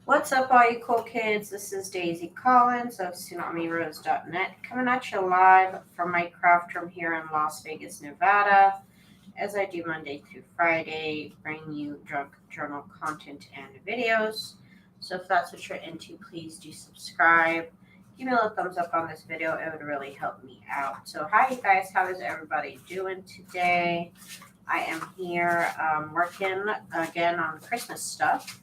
What's up, all you cool kids? This is Daisy Collins of TsunamiRose.net coming at you live from my craft room here in Las Vegas, Nevada, as I do Monday through Friday, bring you drunk journal content and videos. So if that's what you're into, please do subscribe. Give me a little thumbs up on this video. It would really help me out. So hi guys, how is everybody doing today? I am here working again on Christmas stuff.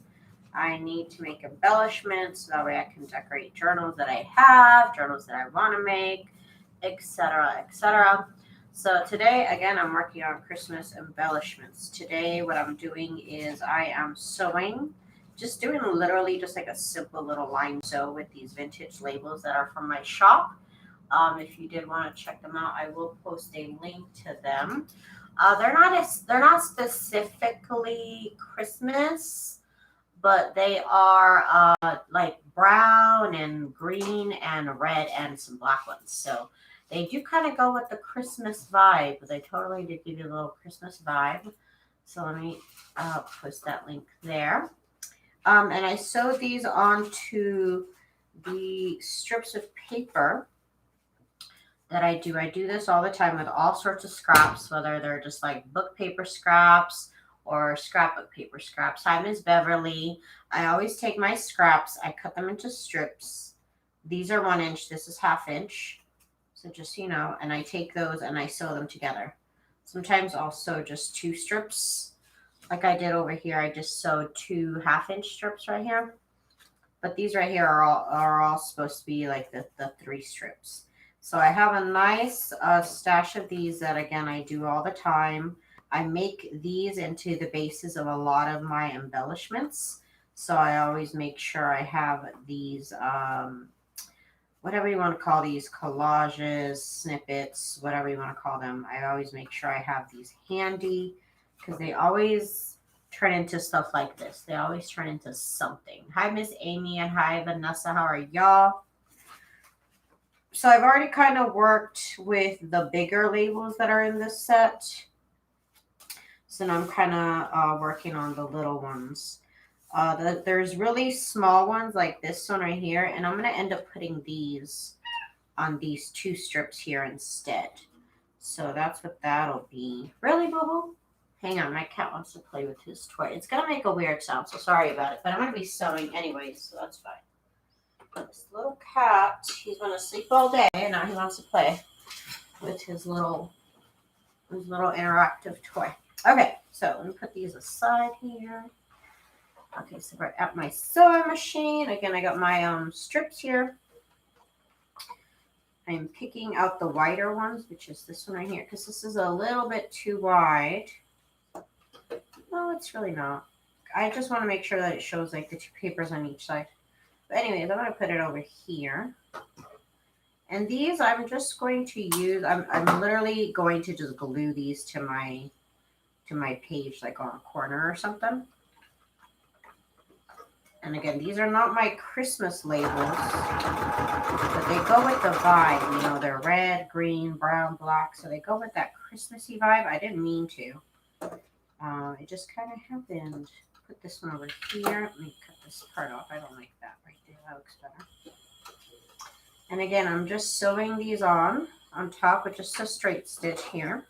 I need to make embellishments so that way I can decorate journals that I have, journals that I want to make, etc., etc. So today, again, I'm working on Christmas embellishments. Today, what I'm doing is I am sewing, just doing literally just like a simple little line sew with these vintage labels that are from my shop. If you did want to check them out, I will post a link to them. They're not specifically Christmas, but they are like brown and green and red and some black ones. So they do kind of go with the Christmas vibe. They totally did give you a little Christmas vibe. So let me post that link there. And I sewed these onto the strips of paper that I do. I do this all the time with all sorts of scraps, whether they're just like book paper scraps or scrapbook paper scraps. Hi, Miss Beverly. I always take my scraps, I cut them into strips. These are 1 inch, this is ½ inch. So just so you know, and I take those and I sew them together. Sometimes I'll sew just 2 strips. Like I did over here, I just sewed 2 ½ inch strips right here. But these right here are all supposed to be like the 3 strips. So I have a nice stash of these that, again, I do all the time. I make these into the bases of a lot of my embellishments. So I always make sure I have these, whatever you want to call these, collages, snippets, whatever you want to call them. I always make sure I have these handy because they always turn into stuff like this. They always turn into something. Hi, Miss Amy, and hi, Vanessa. How are y'all? So I've already kind of worked with the bigger labels that are in this set. So now I'm kind of working on the little ones. There's really small ones like this one right here. And I'm going to end up putting these on these 2 strips here instead. So that's what that'll be. Really, Boo-Boo? Hang on, my cat wants to play with his toy. It's going to make a weird sound, so sorry about it. But I'm going to be sewing anyways, so that's fine. This little cat, he's been asleep all day, and now he wants to play with his little interactive toy. Okay, so let me put these aside here. Okay, so we're at my sewing machine. Again, I got my strips here. I'm picking out the wider ones, which is this one right here, because this is a little bit too wide. No, it's really not. I just want to make sure that it shows like the 2 papers on each side. But anyways, I'm going to put it over here. And these I'm just going to use, I'm literally going to just glue these to my page, like on a corner or something. And again, these are not my Christmas labels, but they go with the vibe. You know, they're red, green, brown, black. So they go with that Christmassy vibe. I didn't mean to. It just kind of happened. Put this one over here. Let me cut this part off. I don't like that right there. That looks better. And again, I'm just sewing these on top with just a straight stitch here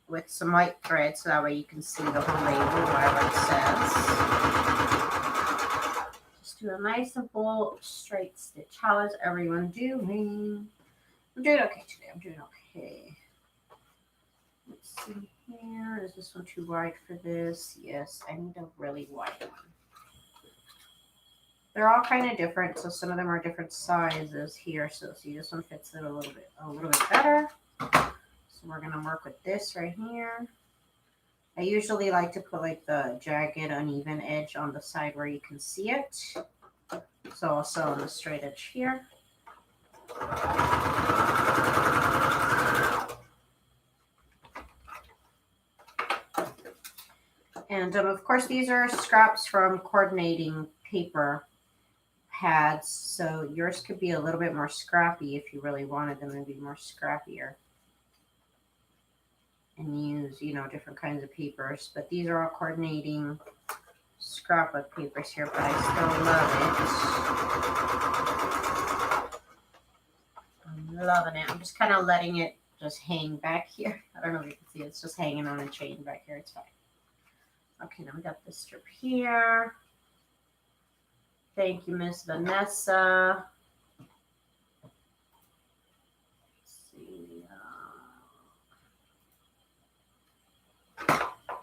with some white thread so that way you can see the whole label, whatever it says. Just do a nice simple straight stitch. How is everyone doing? I'm doing okay today. I'm doing okay. Let's see here. Is this one too wide for this? Yes, I need a really wide one. They're all kind of different, so some of them are different sizes here. So see, this one fits it a little bit better. So we're gonna work with this right here. I usually like to put like the jagged, uneven edge on the side where you can see it. So I'll sew on the straight edge here. And of course, these are scraps from coordinating paper pads, so yours could be a little bit more scrappy if you really wanted them to be more scrappier and use, you know, different kinds of papers. But these are all coordinating scraps scrapbook papers here, but I still love it. I'm loving it. I'm just kind of letting it just hang back here. I don't know if you can see it. It's just hanging on a chain back here. It's fine. Okay, now we got this strip here. Thank you, Miss Vanessa. Let's see.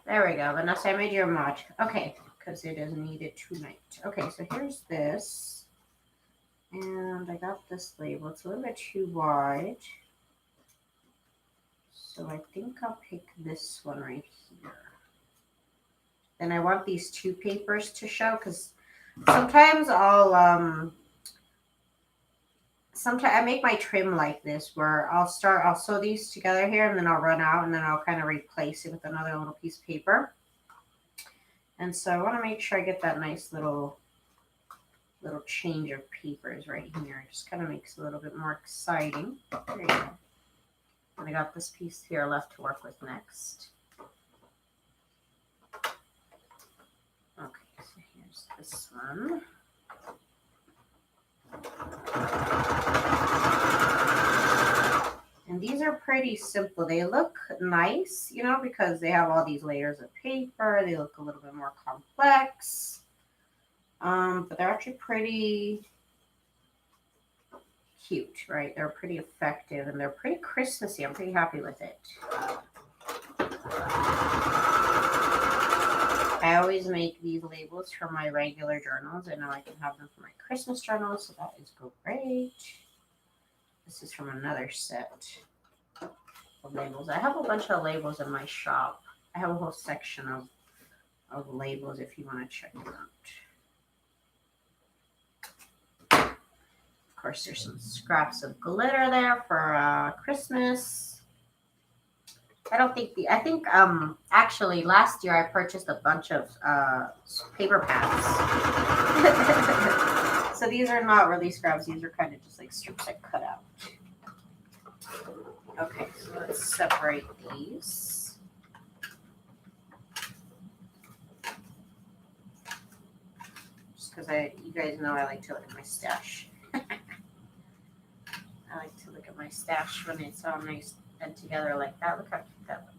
There we go. Vanessa, I made you a mod. Okay, because it is needed tonight. Okay, so here's this. And I got this label. It's a little bit too wide. So I think I'll pick this one right here. Then I want these two papers to show because sometimes I make my trim like this where I'll sew these together here and then I'll run out and then I'll kind of replace it with another little piece of paper. And so I want to make sure I get that nice little change of papers right here. It just kind of makes it a little bit more exciting. There you go. And I got this piece here left to work with next. Okay, so here's this one. And these are pretty simple. They look nice, you know, because they have all these layers of paper. They look a little bit more complex. But they're actually pretty cute, right? They're pretty effective and they're pretty Christmassy. I'm pretty happy with it. I always make these labels for my regular journals. I know I can have them for my Christmas journals, so that is great. This is from another set of labels. I have a bunch of labels in my shop. I have a whole section of labels if you want to check them out. Of course, there's some scraps of glitter there for Christmas. I think actually last year I purchased a bunch of paper pads. So these are not really scraps. These are kind of just like strips I cut out. Okay, so let's separate these. Just because you guys know I like to look at my stash. I like to look at my stash when it's all nice and together like that. Look how cute that looks.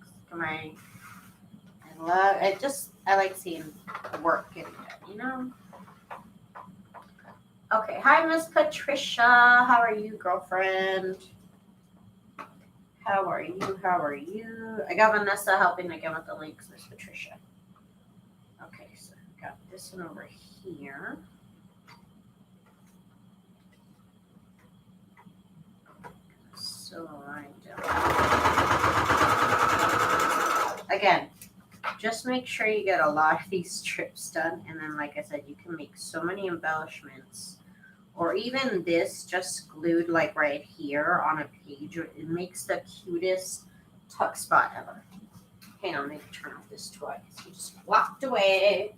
I like seeing work getting done, you know? Okay, hi Miss Patricia. How are you, girlfriend? How are you? How are you? I got Vanessa helping again with the links, Miss Patricia. Okay, so I got this one over here. So again, just make sure you get a lot of these strips done, and then like I said, you can make so many embellishments, or even this just glued like right here on a page. It makes the cutest tuck spot ever. Hang on, let me turn off this toy. He just walked away.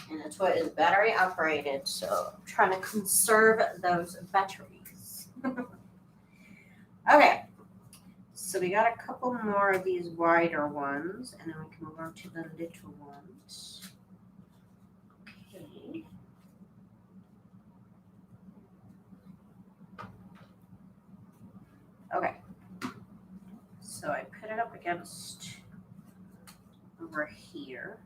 And the toy is battery operated, so I'm trying to conserve those batteries. Okay, so we got a couple more of these wider ones, and then we can move on to the little ones. Okay. Okay, so I put it up against over here,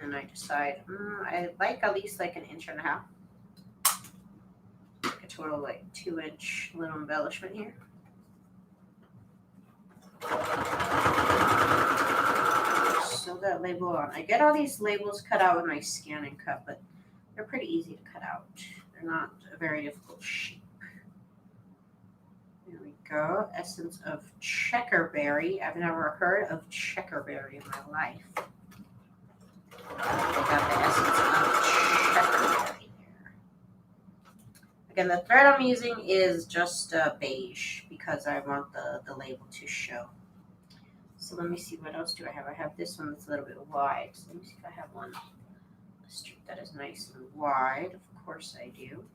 and then I decide I like at least like 1.5 inches. Like a total like 2-inch little embellishment here. Sew that label on. I get all these labels cut out with my scan and cut, but they're pretty easy to cut out. They're not a very difficult shape. There we go. Essence of checkerberry. I've never heard of checkerberry in my life. I got the essence of checkerberry there. Again, the thread I'm using is just beige because I want the label to show. So let me see, what else do I have? I have this one that's a little bit wide. So let me see if I have one, a strip that is nice and wide. Of course I do.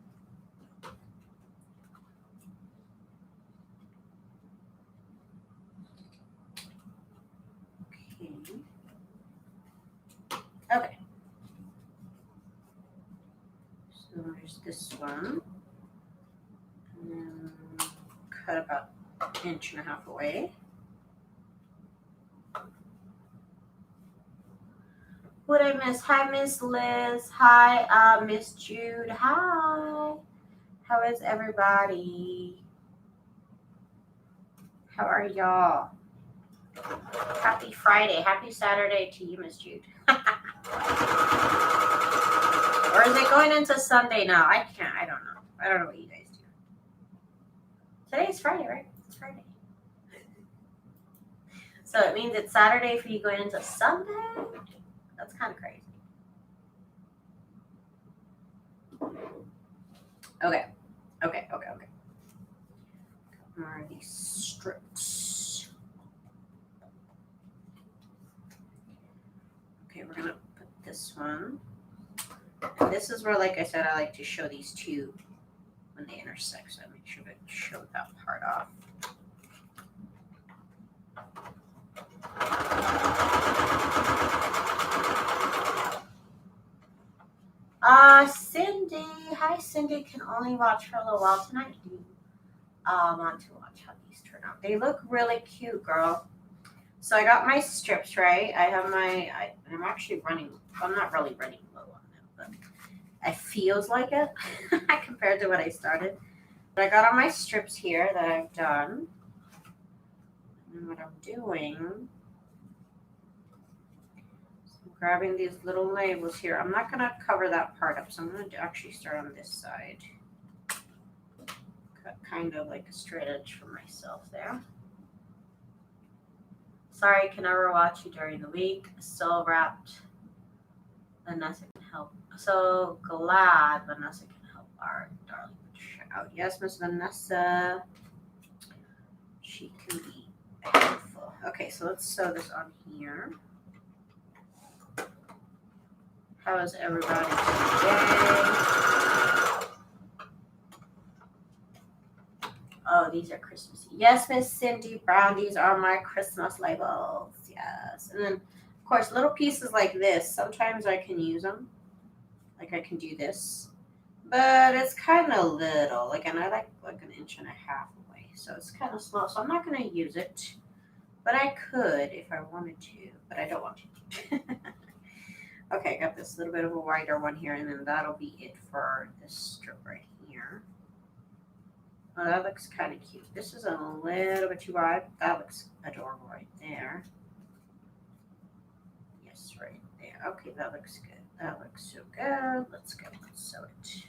Okay. Okay. So there's this one. And then cut about 1.5 inches away. What I miss? Hi, Miss Liz. Hi, Miss Jude. Hi. How is everybody? How are y'all? Happy Friday. Happy Saturday to you, Miss Jude. Or is it going into Sunday now? I don't know. I don't know what you guys do. Today's Friday, right? It's Friday. So it means it's Saturday for you going into Sunday? That's kind of crazy. Okay. More of these strips. Okay, we're gonna put this one. And this is where, like I said, I like to show these two when they intersect, so I make sure to show that part off. Cindy. Hi, Cindy. Can only watch for a little while tonight. Do you want to watch how these turn out? They look really cute, girl. So I got my strips, right? I have I'm actually running, I'm not really running low on them, but it feels like it compared to what I started. But I got all my strips here that I've done. And what I'm doing, grabbing these little labels here. I'm not going to cover that part up, so I'm going to actually start on this side. Cut kind of like a straight edge for myself there. Sorry, can never watch you during the week. Still wrapped. Vanessa can help. So glad Vanessa can help our darling out. Yes, Miss Vanessa. She can be helpful. Okay, so let's sew this on here. How is everybody today? Oh, these are Christmassy. Yes, Miss Cindy Brown. These are my Christmas labels. Yes. And then, of course, little pieces like this. Sometimes I can use them. Like I can do this. But it's kind of little. And I like 1.5 inches away. So it's kind of small. So I'm not going to use it. But I could if I wanted to. But I don't want to. Okay, I got this little bit of a wider one here, and then that'll be it for this strip right here. Oh, that looks kind of cute. This is a little bit too wide. That looks adorable right there. Yes, right there. Okay, that looks good. That looks so good. Let's go. Let's sew it.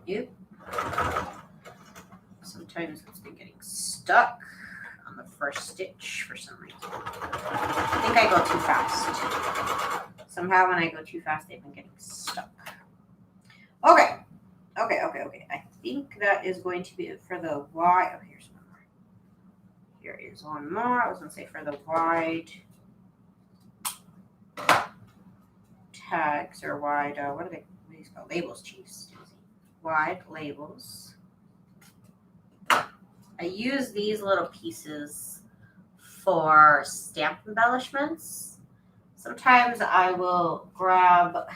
Yep. Sometimes it's been getting stuck on the first stitch for some reason. I think I go too fast. Somehow when I go too fast, they've been getting stuck. Okay. I think that is going to be it for the wide. Oh, here's one more. Here is one more. I was going to say for the wide tags or wide, what are these called? Labels, Chiefs. Wide labels. I use these little pieces for stamp embellishments. Sometimes I will grab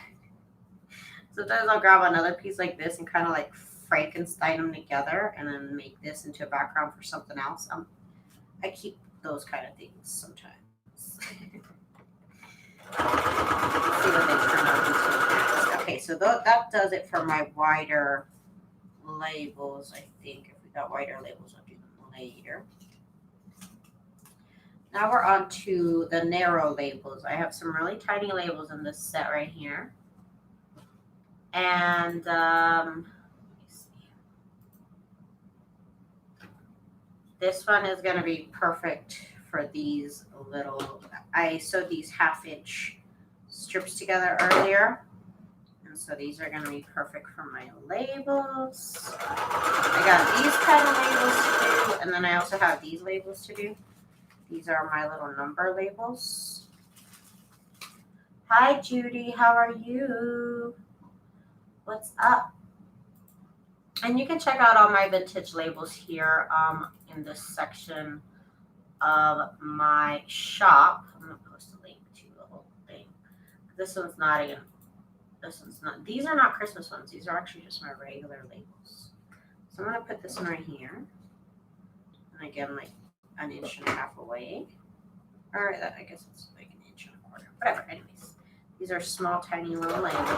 another piece like this and kind of like Frankenstein them together and then make this into a background for something else. I keep those kind of things sometimes. See what they turn out into next. Okay, so that does it for my wider labels, I think. If we got wider labels, I'll do them later. Now we're on to the narrow labels. I have some really tiny labels in this set right here. And let me see. This one is going to be perfect for these little, I sewed these 1/2 inch strips together earlier. And so these are going to be perfect for my labels. I got these kind of labels to do, and then I also have these labels to do. These are my little number labels. Hi, Judy. How are you? What's up? And you can check out all my vintage labels here in this section of my shop. I'm going to post a link to the whole thing. This one's not even, this one's not, these are not Christmas ones. These are actually just my regular labels. So I'm going to put this one right here. And again, like an inch and a half away. Or I guess it's like an inch and a quarter. Whatever, anyways. These are small, tiny little labels.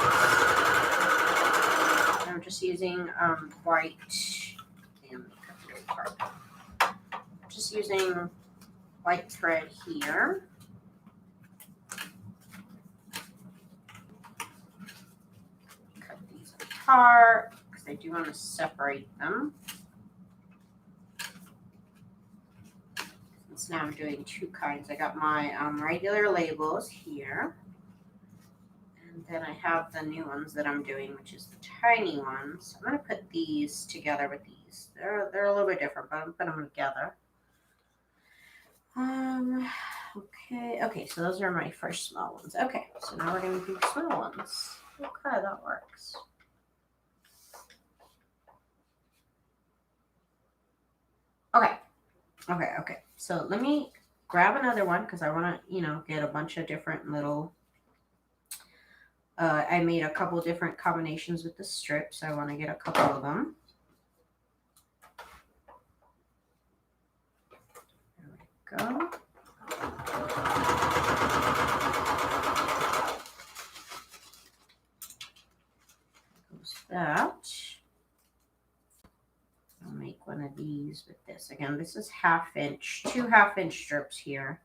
And I'm just using white, and just using white thread here. Cut these apart because I do want to separate them. So now I'm doing two kinds. I got my regular labels here. And then I have the new ones that I'm doing, which is the tiny ones. I'm going to put these together with these. They're a little bit different, but I'm putting them together. Okay, so those are my first small ones. Okay, so now we're going to do small ones. Okay, that works. Okay. So let me grab another one because I want to, get a bunch of different little, I made a couple different combinations with the strips. So I want to get a couple of them. There we go. Goes that. I'll make one of these with this. Again, this is 1/2 inch, 2 1/2 inch strips here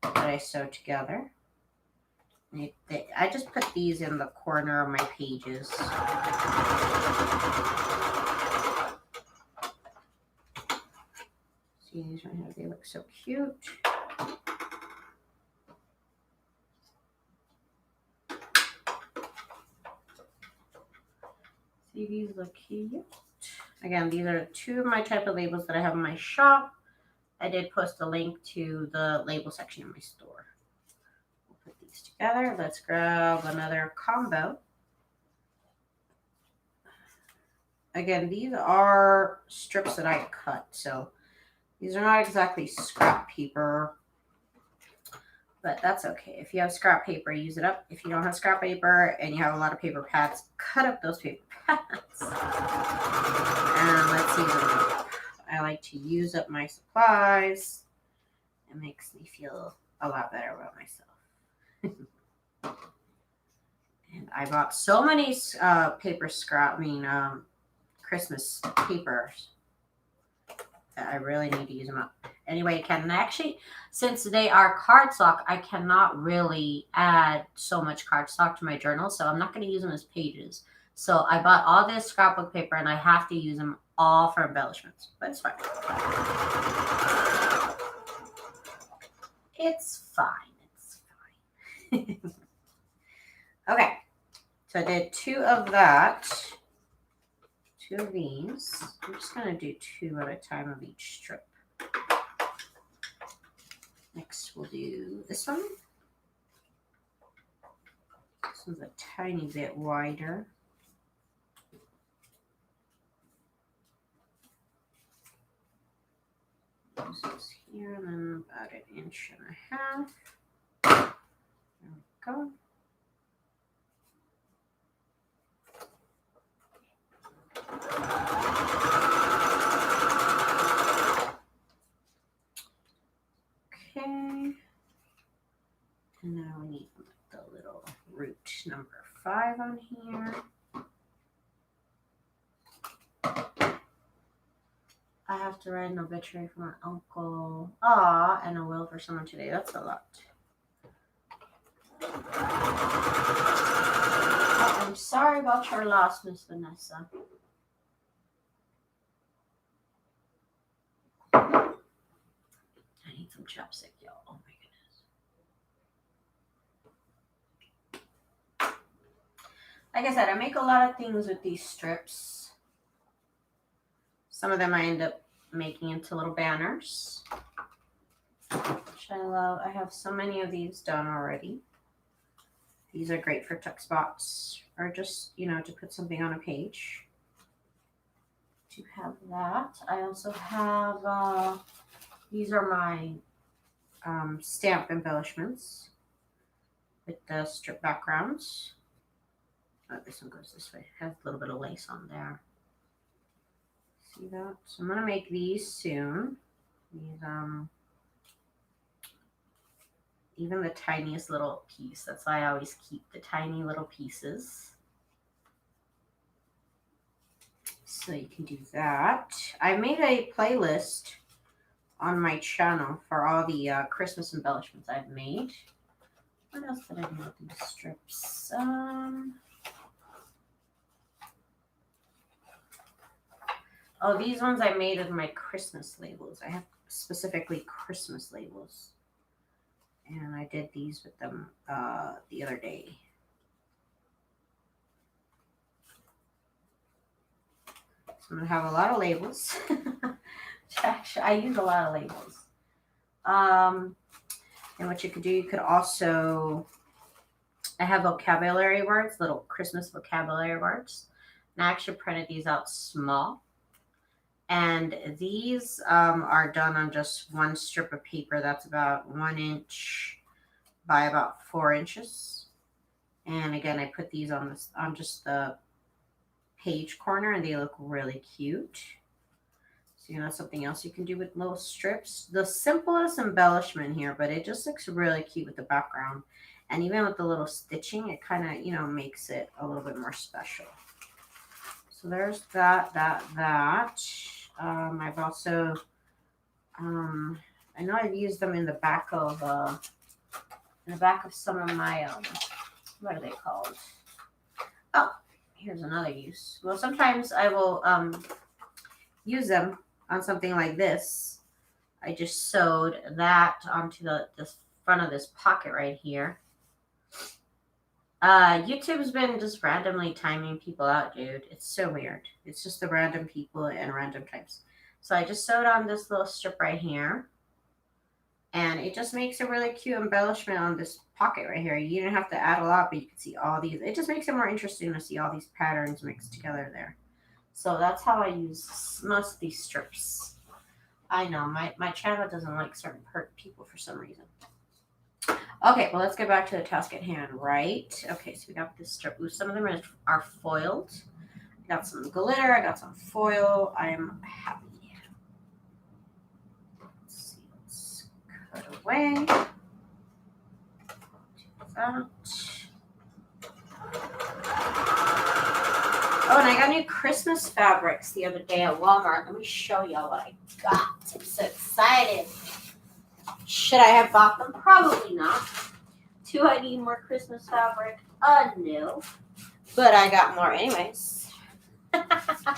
that I sewed together. I just put these in the corner of my pages. See these right here? They look so cute. See, these look cute. Again, these are two of my type of labels that I have in my shop. I did post a link to the label section in my store. We'll put these together. Let's grab another combo. Again, these are strips that I cut, so these are not exactly scrap paper, but that's okay. If you have scrap paper, use it up. If you don't have scrap paper and you have a lot of paper pads, cut up those paper pads. And let's use them up. I like to use up my supplies. It makes me feel a lot better about myself. And I bought so many paper scrap, Christmas papers that I really need to use them up. Anyway, and actually, since they are cardstock, I cannot really add so much cardstock to my journal, so I'm not going to use them as pages. So I bought all this scrapbook paper, and I have to use them all for embellishments, but it's fine. It's fine. It's fine. Okay, so I did 2 of that. 2 of these. I'm just going to do 2 at a time of each strip. Next, we'll do this one. This one's a tiny bit wider. This is here, and then about 1.5 inches. There we go. Okay. And now we need the little root number 5 on here. I have to write an obituary for my uncle. And a will for someone today. That's a lot. I'm sorry about your loss, Miss Vanessa. I need some chapstick, y'all. Oh my goodness. Like I said, I make a lot of things with these strips. Some of them I end up making into little banners, which I love. I have so many of these done already. These are great for tuck spots or just, to put something on a page. To have that. I also have These are my stamp embellishments with the strip backgrounds. Oh, this one goes this way. It has a little bit of lace on there. See that? So I'm gonna make these soon. These even the tiniest little piece. That's why I always keep the tiny little pieces. So you can do that. I made a playlist on my channel for all the Christmas embellishments I've made. What else did I do with these strips? Oh, these ones I made with my Christmas labels. I have specifically Christmas labels. And I did these with them the other day. So I'm going to have a lot of labels. Actually, I use a lot of labels. And what you could do, you could also, I have vocabulary words, little Christmas vocabulary words. And I actually printed these out small. And these are done on just one strip of paper that's about 1 inch by about 4 inches. And again, I put these on this on just the page corner, and they look really cute. So you know something else you can do with little strips. The simplest embellishment here, but it just looks really cute with the background, and even with the little stitching, it kind of makes it a little bit more special. So there's that. I've also, I know I've used them in the back of some of my, what are they called? Oh, here's another use. Well, sometimes I will use them on something like this. I just sewed that onto this front of this pocket right here. YouTube's been just randomly timing people out, dude. It's so weird. It's just the random people and random types. So I just sewed on this little strip right here. And it just makes a really cute embellishment on this pocket right here. You didn't have to add a lot, but you can see all these. It just makes it more interesting to see all these patterns mixed together there. So that's how I use most of these strips. I know, my channel doesn't like certain people for some reason. Okay, well, let's get back to the task at hand, right? Okay, so we got this strip. Ooh, some of them are foiled. I got some glitter. I got some foil. I'm happy. Let's see. Let's cut away. Do that. Oh, and I got new Christmas fabrics the other day at Walmart. Let me show y'all what I got. I'm so excited. Should I have bought them? Probably not. Do I need more Christmas fabric? No. But I got more anyways. I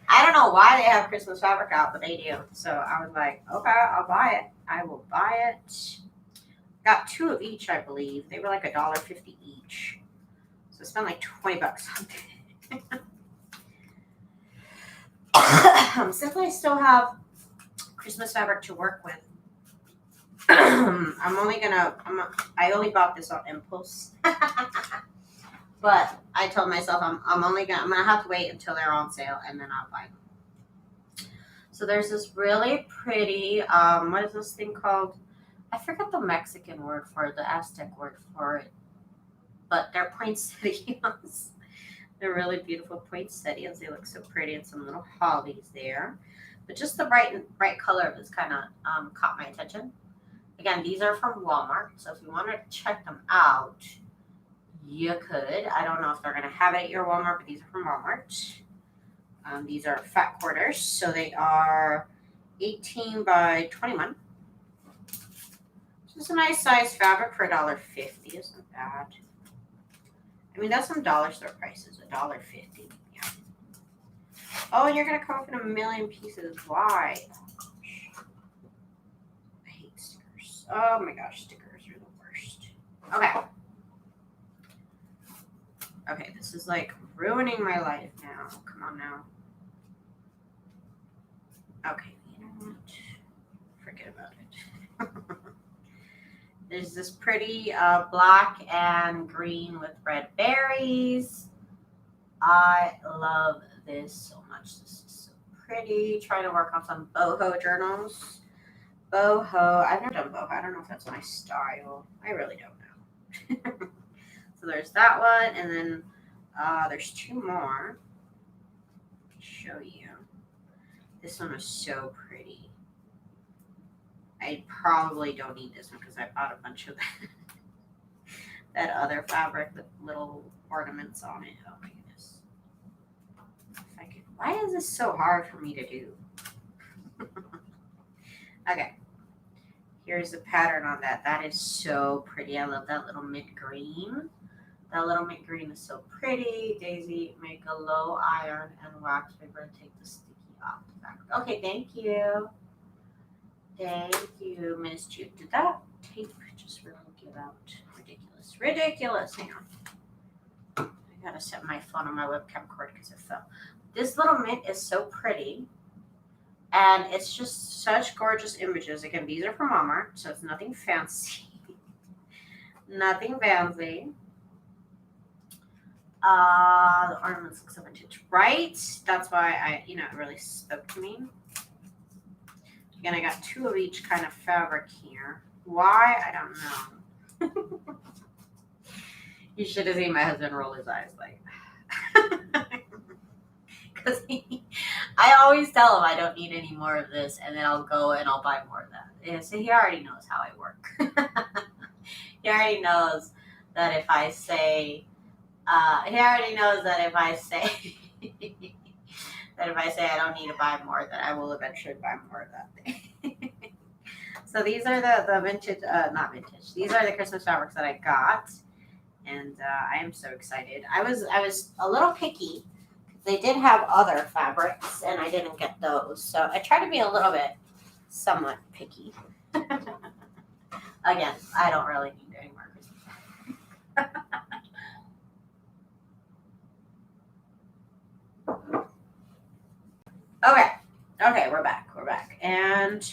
don't know why they have Christmas fabric out, but they do. So I was like, okay, I'll buy it. I will buy it. Got 2 of each, I believe. They were like $1.50 each. So I spent like $20 on it. Since I still have Christmas fabric to work with, I only bought this on impulse. But I told myself I'm gonna have to wait until they're on sale, and then I'll buy them. So there's this really pretty, what is this thing called? I forget the Mexican word for it, the Aztec word for it. But they're poinsettias. They're really beautiful poinsettias. They look so pretty, and some little hollies there. But just the bright color of this kind of caught my attention. Again, these are from Walmart, so if you want to check them out, you could. I don't know if they're going to have it at your Walmart, but these are from Walmart. These are fat quarters, so they are 18 by 21. So it's a nice size fabric for $1.50. Isn't bad. I mean, that's some dollar store prices, $1.50. Yeah. Oh, and you're going to come up in a million pieces. Why? I hate stickers. Oh my gosh, stickers are the worst. Okay. Okay, this is like ruining my life now. Come on now. Okay, you know what? Forget about it. There's this pretty black and green with red berries. I love this so much. This is so pretty. Trying to work on some boho journals. Boho. I've never done boho. I don't know if that's my style. I really don't know. So there's that one, and then there's two more to show you. This one is so pretty. I probably don't need this one because I bought a bunch of that other fabric with little ornaments on it. Oh my goodness. If I could, why is this so hard for me to do? Okay. Here's the pattern on that. That is so pretty. I love that little mint green. That little mint green is so pretty. Daisy, make a low iron and wax paper and take the sticky off the fabric. Okay, thank you. Thank you, Miss Jude. Did that tape just really give out? Ridiculous. Ridiculous. Hang on. I gotta set my phone on my webcam cord because it fell. This little mint is so pretty. And it's just such gorgeous images. Again, these are from Walmart, so it's nothing fancy. Nothing fancy. The ornaments look so vintage, right? That's why it really spoke to me. Again, I got two of each kind of fabric here. Why? I don't know. You should have seen my husband roll his eyes like, because I always tell him I don't need any more of this, and then I'll go and I'll buy more of that. Yeah, so he already knows how I work. He already knows that if I say, I don't need to buy more, that I will eventually buy more of that thing. So these are the vintage, not vintage. These are the Christmas fabrics that I got, and I am so excited. I was a little picky. They did have other fabrics, and I didn't get those. So I try to be a little bit somewhat picky. Again, I don't really need any more Christmas. Okay, we're back. And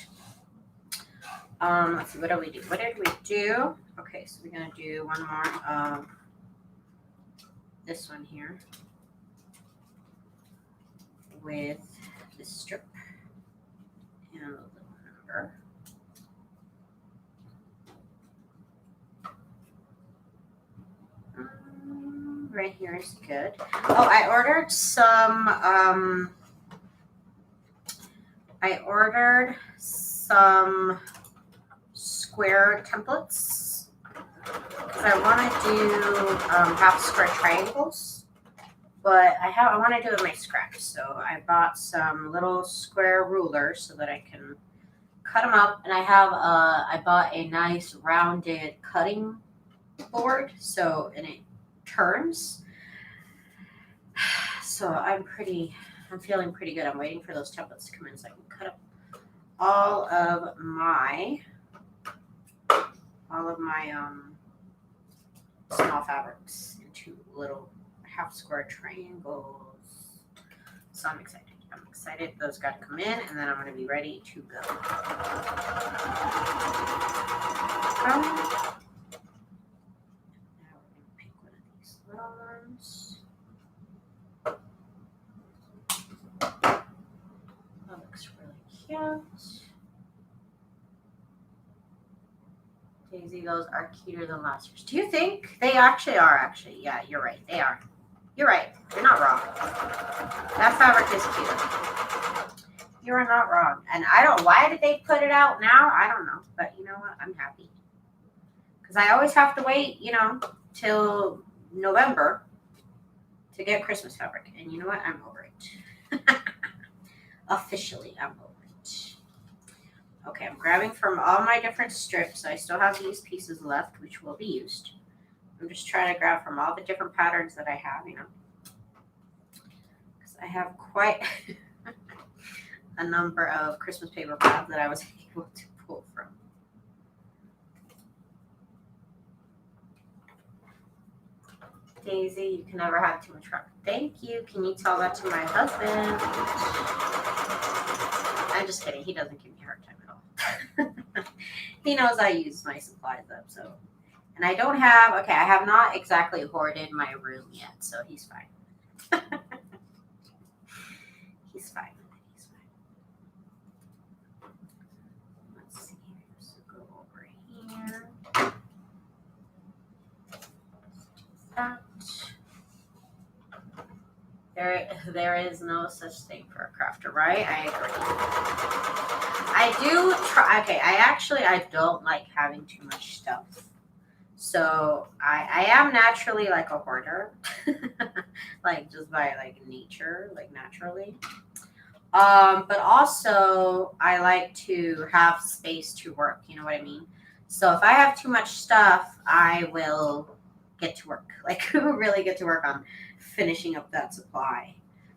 let's see, what did we do? Okay, so we're gonna do one more of this one here with this strip and a little number. Right here is good. Oh, I ordered some square templates because I want to do half square triangles, but I want to do it in my scratch. So I bought some little square rulers so that I can cut them up, and I bought a nice rounded cutting board, and it turns. So I'm feeling pretty good. I'm waiting for those templates to come in so I can cut up all of my small fabrics into little half square triangles. So I'm excited. Those got to come in, and then I'm going to be ready to go. Now we're going to pick one of these little ones. That looks really cute. Daisy, those are cuter than last year's. Do you think? They actually are, Yeah, you're right. They are. You're right. You're not wrong. That fabric is cute. You are not wrong. And why did they put it out now? I don't know. But you know what? I'm happy. Because I always have to wait, till November to get Christmas fabric. And you know what? I'm over it. Officially, I'm over it. Okay, I'm grabbing from all my different strips. I still have these pieces left, which will be used. I'm just trying to grab from all the different patterns that I have, because I have quite a number of Christmas paper pads that I was able to pull from. Daisy, you can never have too much fun. Thank you. Can you tell that to my husband? I'm just kidding. He doesn't give me a hard time at all. He knows I use my supplies up, so. And I have not exactly hoarded my room yet, so he's fine. He's fine. Let's see. that. There is no such thing for a crafter, right? I agree. I do try. Okay, I don't like having too much stuff. So I am naturally like a hoarder, like just by like nature, like naturally. But also I like to have space to work. You know what I mean? So if I have too much stuff, I will get to work. Like really get to work on finishing up that supply.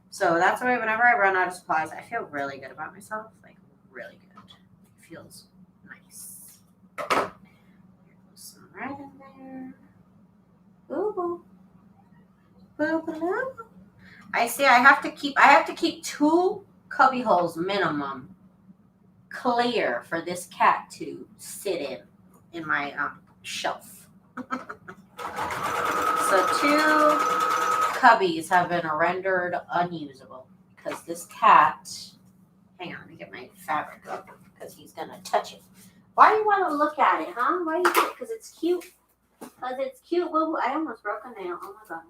So that's why whenever I run out of supplies, I feel really good about myself. Like really good. It feels nice. There's some red in there. Boo boo. Boo boo boo. I see I have to keep 2 cubby holes minimum clear for this cat to sit in my shelf. So 2 cubbies have been rendered unusable because this cat, hang on, let me get my fabric up because he's gonna touch it. Why do you want to look at it, huh? Why do you think? Because it's cute. Because it's cute. Woo-hoo. I almost broke a nail. Oh my god.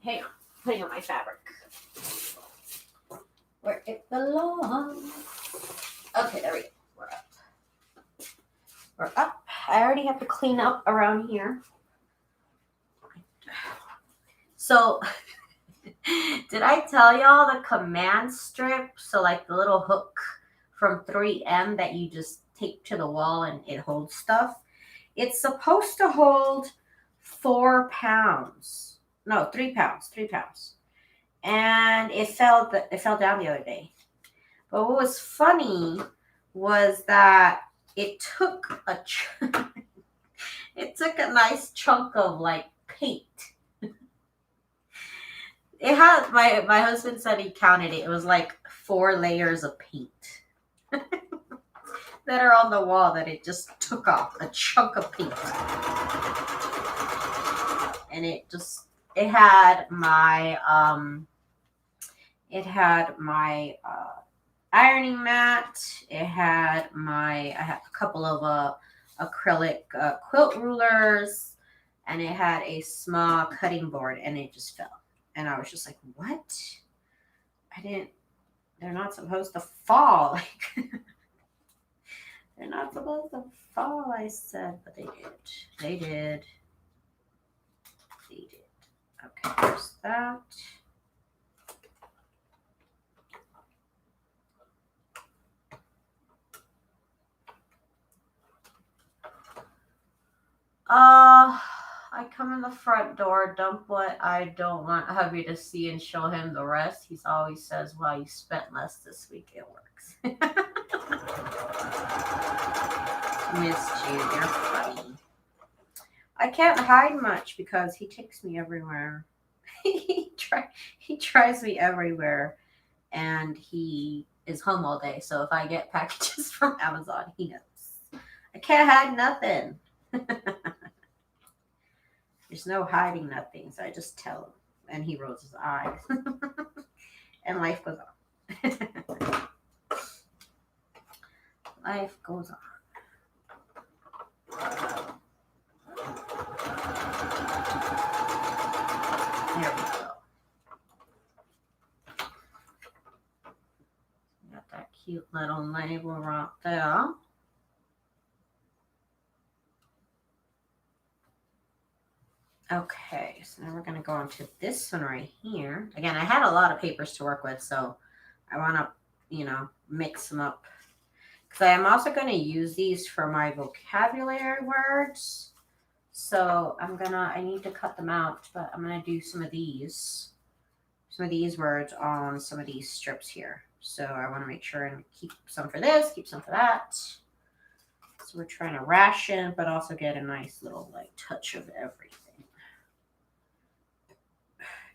Hang on. Putting on my fabric. Where it belongs. Okay, there we go. We're up. We're up. I already have to clean up around here. So, did I tell y'all the command strip? So, like the little hook from 3M that you just tape to the wall and it holds stuff. It's supposed to hold 4 pounds. No, 3 pounds. 3 pounds. And it fell down the other day. But what was funny was that it took a nice chunk of like paint. It had my husband said he counted it. It was like 4 layers of paint that are on the wall that it just took off a chunk of paint. And it had my ironing mat. I had a couple of acrylic quilt rulers, and it had a small cutting board, and it just fell. And I was just like, what? They're not supposed to fall. Like, they're not supposed to fall, I said, but they did. They did. Okay, there's that. I come in the front door, dump what I don't want hubby to see and show him the rest. He always says, well, you spent less this week. It works. Missed you. You're funny. I can't hide much because he takes me everywhere. he tries me everywhere, and he is home all day. So if I get packages from Amazon, he knows. I can't hide nothing. There's no hiding nothing, so I just tell him, and he rolls his eyes, and life goes on. Life goes on. There we go. Got that cute little label right there. Okay, so now we're going to go on to this one right here. Again, I had a lot of papers to work with, so I want to, mix them up. Because I am also going to use these for my vocabulary words. So I need to cut them out, but I'm going to do some of these words on some of these strips here. So I want to make sure and keep some for this, keep some for that. So we're trying to ration, but also get a nice little like touch of everything.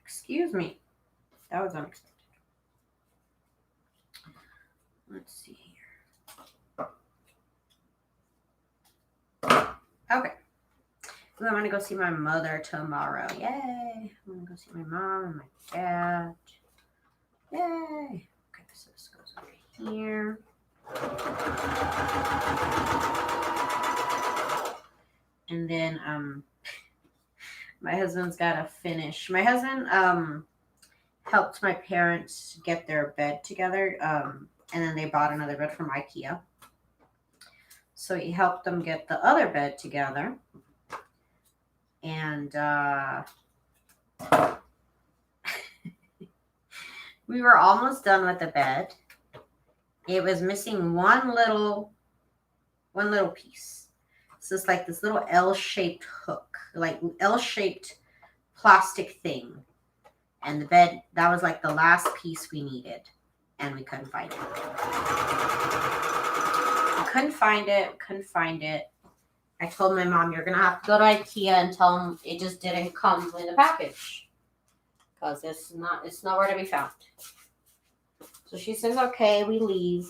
Excuse me. That was unexpected. Let's see here. Okay. Ooh, I'm going to go see my mother tomorrow. Yay. I'm going to go see my mom and my dad. Yay. Okay, so this goes over here. And then My husband's got to finish. My husband helped my parents get their bed together, and then they bought another bed from IKEA. So he helped them get the other bed together, and we were almost done with the bed. It was missing one little piece. So it's like this little L-shaped hook, like L-shaped plastic thing. And the bed, that was like the last piece we needed. And we couldn't find it. Couldn't find it. I told my mom, you're going to have to go to IKEA and tell them it just didn't come in the package. Because it's nowhere to be found. So she says, okay, we leave.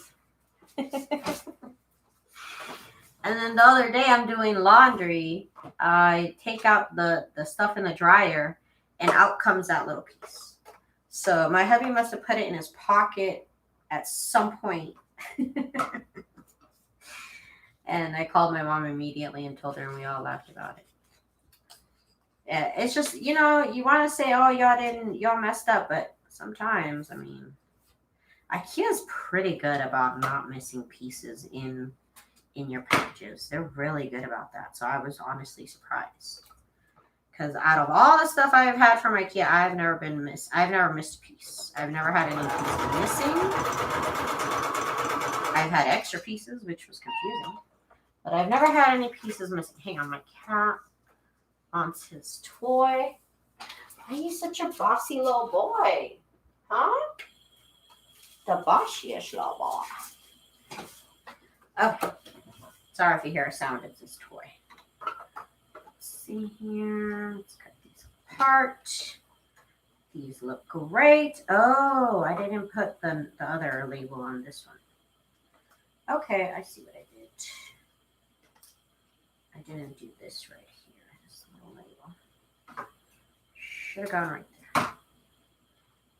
And then the other day I'm doing laundry. I take out the stuff in the dryer and out comes that little piece. So my hubby must have put it in his pocket at some point. And I called my mom immediately and told her, and we all laughed about it. Yeah, it's just, you want to say, oh, y'all messed up, but sometimes, I mean, IKEA's pretty good about not missing pieces in your packages. They're really good about that. So I was honestly surprised. Because out of all the stuff I've had from IKEA, I've never missed a piece. I've never had any pieces missing. I've had extra pieces, which was confusing. But I've never had any pieces missing. Hang on, my cat wants his toy. Why are you such a bossy little boy? Huh? The bossiest little boy. Okay. Sorry if you hear a sound. It's his toy. Let's see here. Let's cut these apart. These look great. Oh, I didn't put the other label on this one. Okay, I see what I did. I didn't do this right here. This little label. Should have gone right there.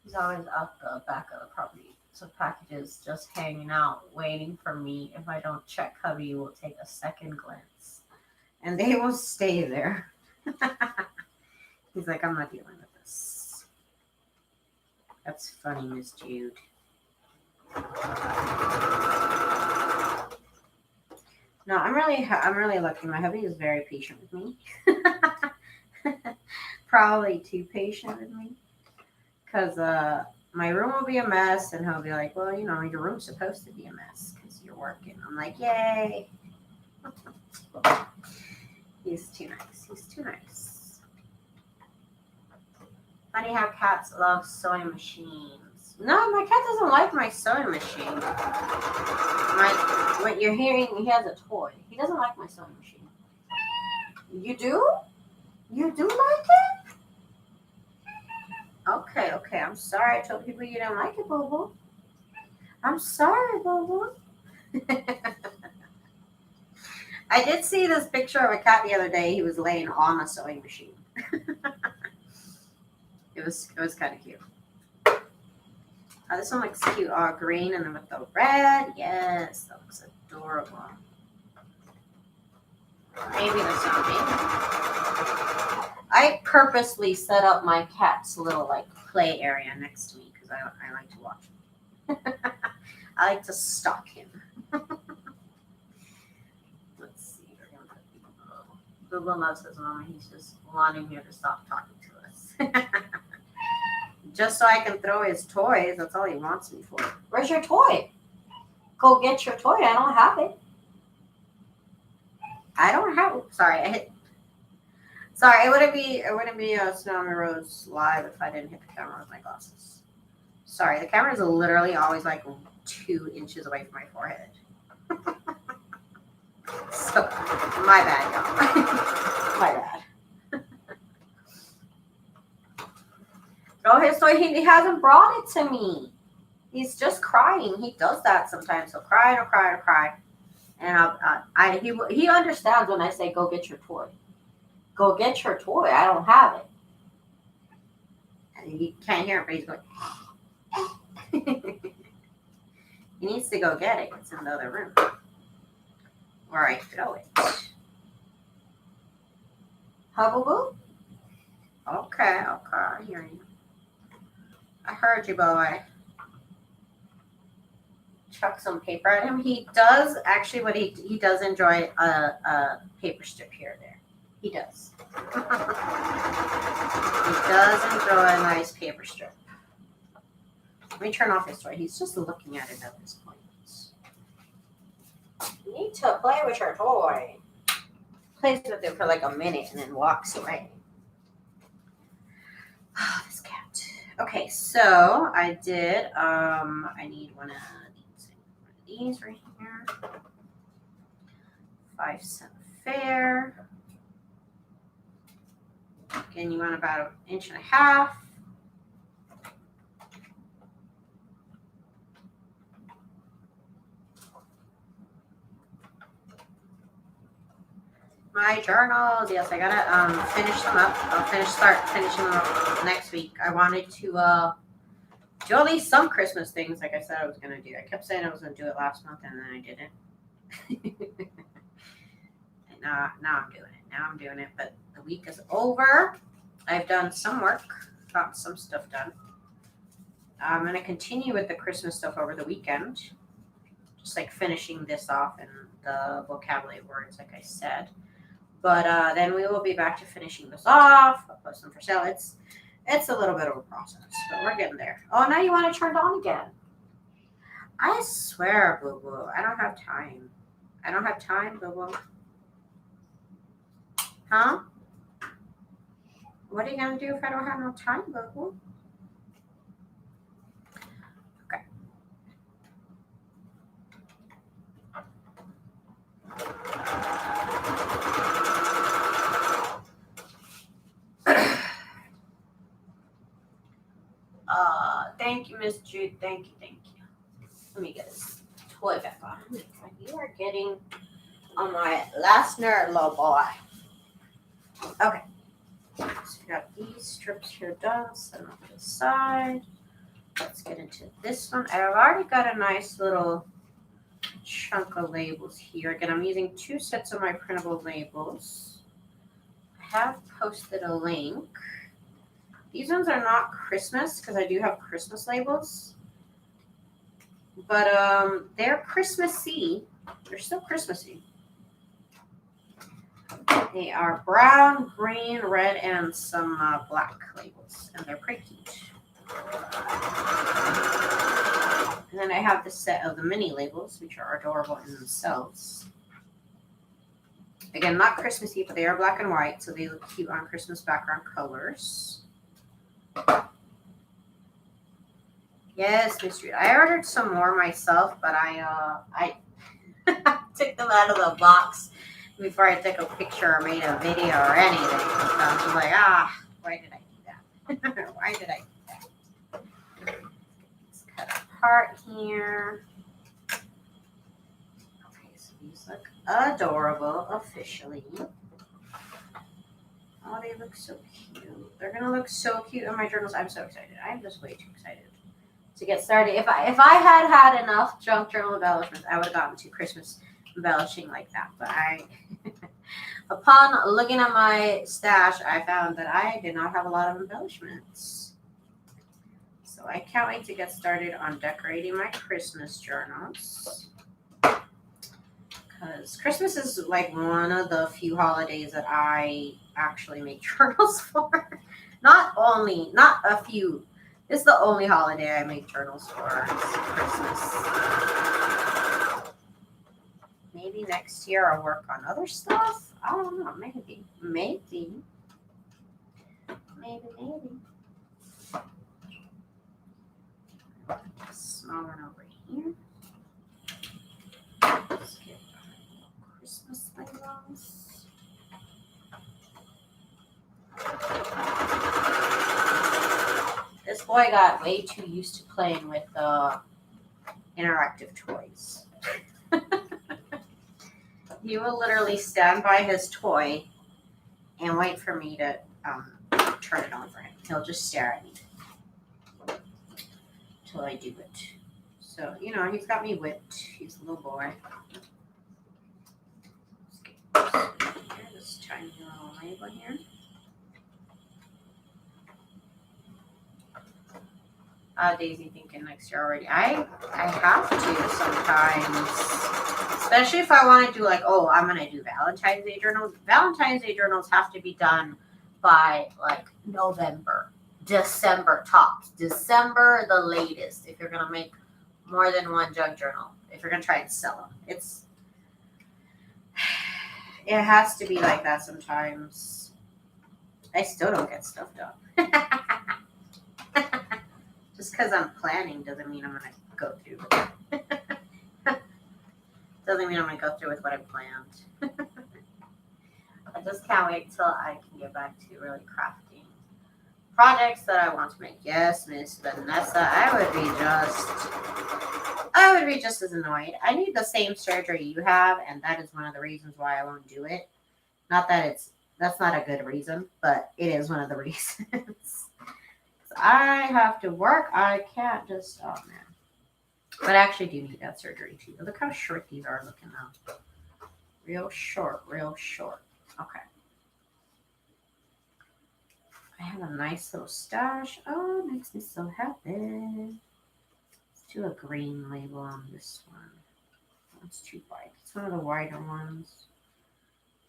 He's always out the back of the property. So packages just hanging out, waiting for me. If I don't check, hubby will take a second glance. And they will stay there. He's like, I'm not dealing with this. That's funny, Miss Jude. No, I'm really lucky. My hubby is very patient with me. Probably too patient with me. Because my room will be a mess, and he'll be like, well, your room's supposed to be a mess because you're working. I'm like, yay. He's too nice. Funny how cats love sewing machines. No, my cat doesn't like my sewing machine. What you're hearing, he has a toy. He doesn't like my sewing machine. You do? You do like it? Okay. I'm sorry. I told people you didn't like it, boo-boo. I'm sorry, boo-boo. I did see this picture of a cat the other day. He was laying on a sewing machine. It was kind of cute. This one looks cute. Green and then with the red. Yes, that looks adorable. Maybe that's not me. I purposely set up my cat's little play area next to me because I like to watch him. I like to stalk him. Let's see. We're gonna put Google loves his mama. He's just wanting here to stop talking to us. Just so I can throw his toys. That's all he wants me for. Where's your toy? Go get your toy. I don't have it. I don't have it. Sorry, I hit. Sorry, it wouldn't be a Tsunami Rose live if I didn't hit the camera with my glasses. Sorry, the camera is literally always 2 inches away from my forehead. So, my bad, y'all. My bad. Oh, his toy, he hasn't brought it to me. He's just crying. He does that sometimes. He'll cry. And he understands when I say, go get your toy. Go get your toy. I don't have it. And you can't hear it, but he's going. He needs to go get it. It's in the other room. Or I throw it. Hubble. Okay, I hear you. I heard you, boy. Chuck some paper at him. He does actually. What he does enjoy a paper strip here or there. He does. He does enjoy a nice paper strip. Let me turn off his toy. He's just looking at it at this point. You need to play with your toy. Plays with it for like a minute and then walks away. Oh, this cat. Okay, so I did. I need one of these right here. 5-cent fair. Again, you want about 1.5 inches. My journals, yes, I gotta finish them up. I'll start finishing them up next week. I wanted to do at least some Christmas things, like I said I was gonna do. I kept saying I was gonna do it last month, and then I didn't. And now I'm doing it. Now I'm doing it. But the week is over. I've done some work, got some stuff done. I'm gonna continue with the Christmas stuff over the weekend, just like finishing this off and the vocabulary words, like I said. But then we will be back to finishing this off. I'll post them for sale. It's a little bit of a process, but we're getting there. Oh, now you want it turned on again. I swear, Boo Boo, I don't have time. I don't have time, Boo Boo. Huh? What are you going to do if I don't have no time, Boo Boo? Okay. Thank you, Miss Jude. Thank you. Let me get this toy back on. You are getting on my last nerve, little boy. Okay. So we got these strips here done. Set them to the side. Let's get into this one. I've already got a nice little chunk of labels here. Again, I'm using 2 sets of my printable labels. I have posted a link. These ones are not Christmas because I do have Christmas labels. But they're Christmassy. They're still Christmassy. They are brown, green, red, and some black labels. And they're pretty cute. And then I have the set of the mini labels, which are adorable in themselves. Again, not Christmassy, but they are black and white, so they look cute on Christmas background colors. Yes, Miss Street. I ordered some more myself, but I took them out of the box before I took a picture or made a video or anything. So I was like, why did I do that? Why did I do that? Let's cut apart here. Okay, so these look adorable officially. Oh, they look so cute. They're gonna look so cute in my journals. I'm so excited. I'm just way too excited to get started. If I had enough junk journal embellishments, I would have gotten to Christmas embellishing like that. But upon looking at my stash, I found that I did not have a lot of embellishments. So I can't wait to get started on decorating my Christmas journals. Because Christmas is like one of the few holidays that I actually make journals for. Not a few. It's the only holiday I make journals for. It's Christmas. Maybe next year I'll work on other stuff. I don't know. Maybe. Small one over here. Let's get Christmas labels. This boy got way too used to playing with interactive toys. He will literally stand by his toy and wait for me to turn it on for him. He'll just stare at me until I do it. So, he's got me whipped. He's a little boy. Let's get this tiny little label here. Daisy thinking next year already. I have to sometimes, especially if I want to do like, oh, I'm gonna do Valentine's Day journals. Valentine's Day journals have to be done by like November, December tops, December the latest. If you're gonna make more than one jug journal, if you're gonna try and sell them, it has to be like that sometimes. I still don't get stuff done. Just because I'm planning doesn't mean I'm going to go through with it. Doesn't mean I'm going to go through with what I planned. I just can't wait till I can get back to really crafting projects that I want to make. Yes, Miss Vanessa, I would be just as annoyed. I need the same surgery you have, and that is one of the reasons why I won't do it. Not that that's not a good reason, but it is one of the reasons. I have to work. I can't just, oh man. But I actually do need that surgery too. Look how short these are looking now. Real short, real short. Okay. I have a nice little stash. Oh, it makes me so happy. Let's do a green label on this one. That's too white. It's one of the wider ones.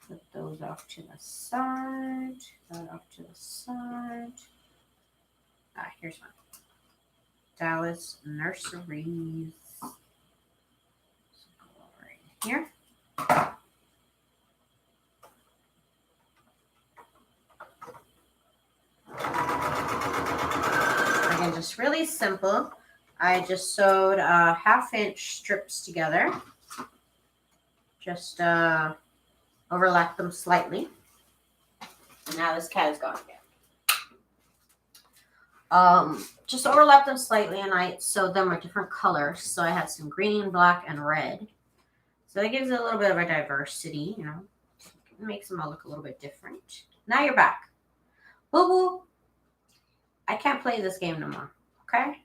Put those off to the side. That off to the side. Here's one. Dallas Nurseries. So go right here. Again, just really simple. I just sewed 1/2-inch strips together. Just overlap them slightly. And now this cat is gone again. Just overlap them slightly, and I sewed them with different colors. So I had some green, black, and red. So that gives it a little bit of a diversity, you know. It makes them all look a little bit different. Now you're back. Boo boo. I can't play this game no more. Okay?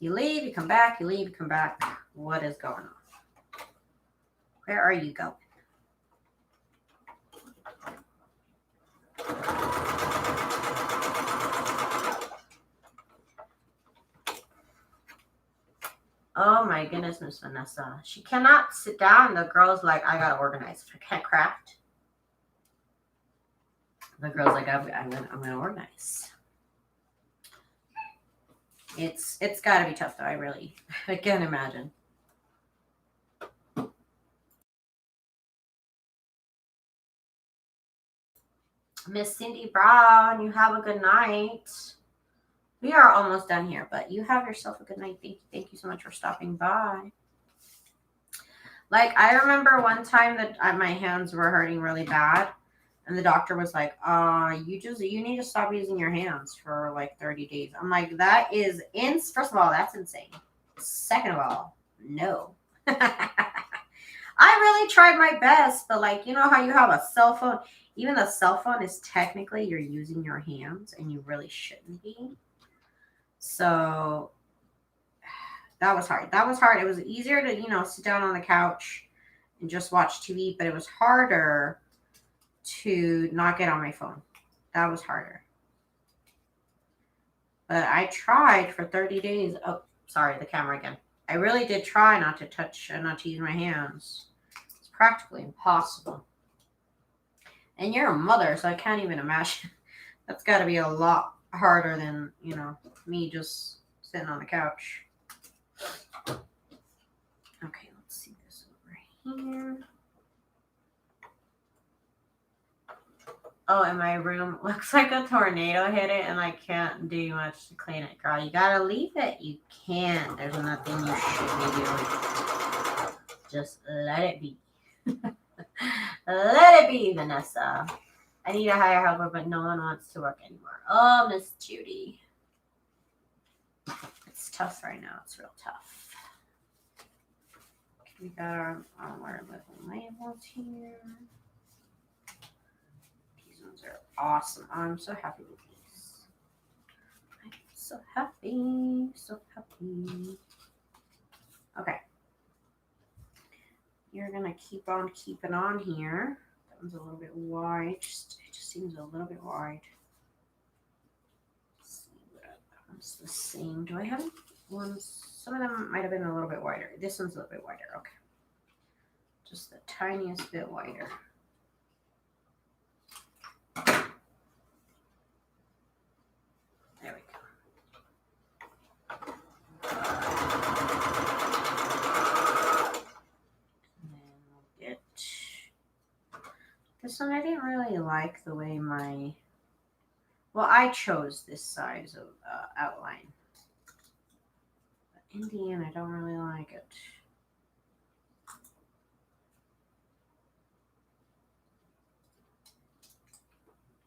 You leave, you come back, you leave, you come back. What is going on? Where are you going? Oh my goodness, Miss Vanessa. She cannot sit down. The girl's like, I gotta organize. I can't craft. The girl's like, I'm gonna organize. It's gotta be tough though. I can't imagine. Miss Cindy Brown, you have a good night. We are almost done here, but you have yourself a good night. Thank you so much for stopping by. Like, I remember one time that my hands were hurting really bad, and the doctor was like, you need to stop using your hands for like 30 days. I'm like, that is first of all, that's insane. Second of all, no. I really tried my best, but like, you know how you have a cell phone? Even the cell phone is technically you're using your hands, and you really shouldn't be. So that was hard. It was easier to, sit down on the couch and just watch TV, but it was harder to not get on my phone. That was harder. But I tried for 30 days. Oh, sorry, the camera again. I really did try not to touch and not to use my hands. It's practically impossible. And you're a mother, so I can't even imagine. That's got to be a lot harder than, me just sitting on the couch. Okay, let's see this over here. Oh, and my room looks like a tornado hit it, and I can't do much to clean it. Girl, you gotta leave it. You can't. There's nothing you should be doing. Just let it be. Let it be, Vanessa. I need a hire helper, but no one wants to work anymore. Oh, Miss Judy. It's tough right now. It's real tough. We got our little labels here. These ones are awesome. I'm so happy with these. I'm so happy. So happy. Okay. You're going to keep on keeping on here. That one's a little bit wide. It just seems a little bit wide. It's the same. Do I have ones? Some of them might have been a little bit wider. This one's a little bit wider. Okay. Just the tiniest bit wider. There we go. And then we'll get this one. I didn't really like the way my, well, I chose this size of outline. But in the end, I don't really like it.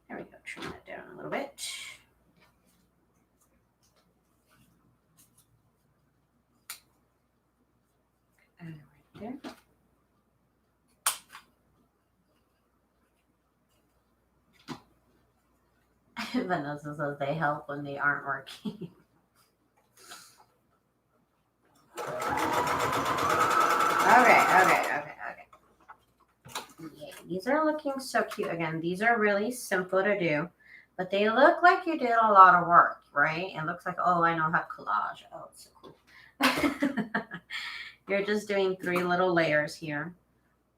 There we go. Trim that down a little bit. And right there. Vanessa says they help when they aren't working. Okay. Yeah, these are looking so cute. Again, these are really simple to do, but they look like you did a lot of work, right? It looks like, oh, I know how to collage. Oh, it's so cool. You're just doing 3 little layers here.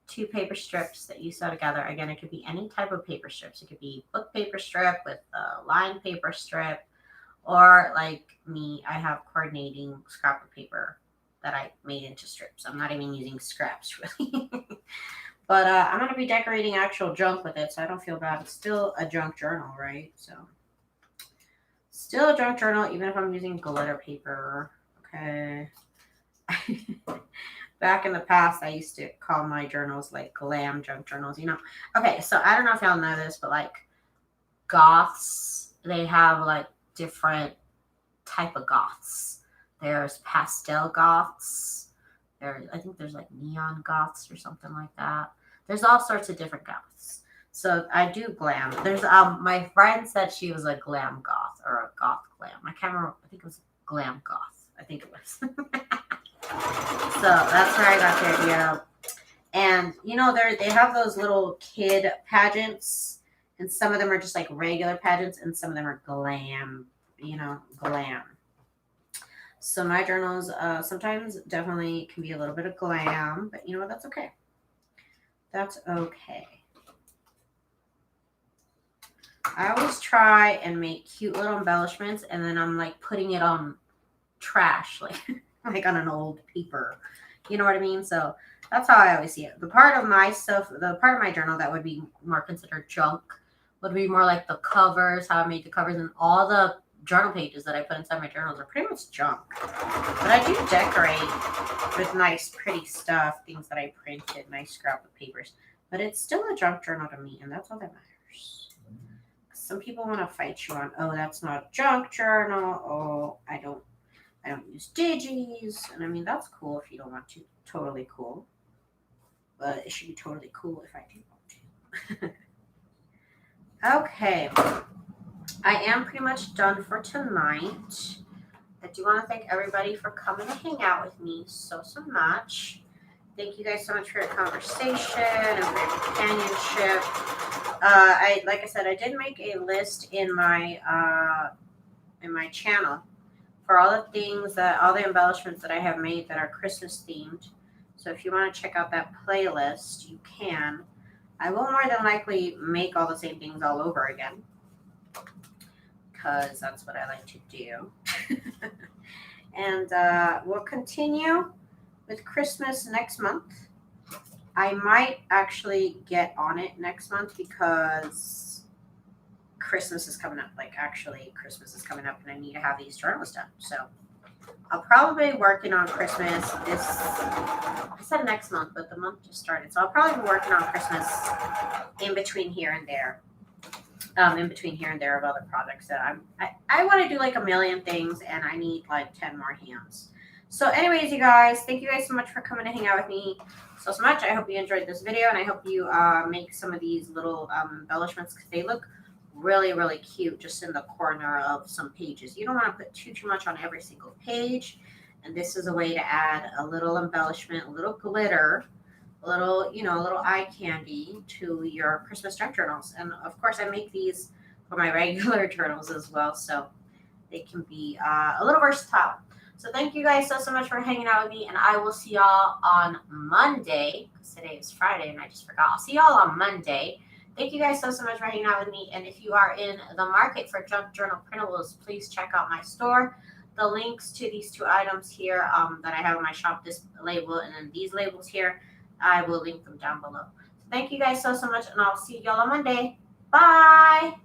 2 paper strips that you sew together. Again, it could be any type of paper strips. It could be book paper strip with a lined paper strip, or like me, I have coordinating scrap of paper that I made into strips. I'm not even using scraps really. But I'm going to be decorating actual junk with it, so I don't feel bad. It's still a junk journal, right? So still a junk journal, even if I'm using glitter paper. Okay. Back in the past, I used to call my journals like glam junk journals, you know. Okay, so I don't know if y'all know this, but like goths, they have like different type of goths. There's pastel goths. I think there's like neon goths or something like that. There's all sorts of different goths. So I do glam. There's my friend said she was a glam goth or a goth glam. I can't remember. I think it was glam goth. I think it was. So that's where I got the idea. And you know, they have those little kid pageants, and some of them are just like regular pageants, and some of them are glam. You know, glam. So my journals sometimes definitely can be a little bit of glam, but you know what? That's okay. That's okay. I always try and make cute little embellishments, and then I'm like putting it on trash, like on an old paper. You know what I mean? So that's how I always see it. The part of my stuff, the part of my journal that would be more considered junk would be more like the covers, how I made the covers, and all the journal pages that I put inside my journals are pretty much junk. But I do decorate with nice, pretty stuff, things that I printed, nice scrap of papers. But it's still a junk journal to me, and that's all that matters. Some people want to fight you on, oh, that's not a junk journal. Oh, I don't use digis. And I mean, that's cool if you don't want to. Totally cool. But it should be totally cool if I do want to. Okay. I am pretty much done for tonight. I do want to thank everybody for coming to hang out with me so much. Thank you guys so much for your conversation and for your companionship. Like I said, I did make a list in my channel for all the things all the embellishments that I have made that are Christmas themed. So if you want to check out that playlist, you can. I will more than likely make all the same things all over again, because that's what I like to do. And we'll continue with Christmas next month. I might actually get on it next month because Christmas is coming up. Like, actually, Christmas is coming up and I need to have these journals done. So I'll probably be working on Christmas I said next month, but the month just started. So I'll probably be working on Christmas in between here and there. Of other projects that I want to do like a million things, and I need like 10 more hands. So anyways, you guys, thank you guys so much for coming to hang out with me so much. I hope you enjoyed this video, and I hope you make some of these little embellishments, because they look really, really cute just in the corner of some pages. You don't want to put too much on every single page, and this is a way to add a little embellishment, a little glitter, a little eye candy to your Christmas junk journals. And of course, I make these for my regular journals as well. So they can be a little versatile. So thank you guys so much for hanging out with me, and I will see y'all on Monday, because today is Friday and I just forgot. I'll see y'all on Monday. Thank you guys so much for hanging out with me, and if you are in the market for junk journal printables, please check out my store. The links to these two items here that I have in my shop, this label and then these labels here, I will link them down below. So thank you guys so much, and I'll see y'all on Monday. Bye!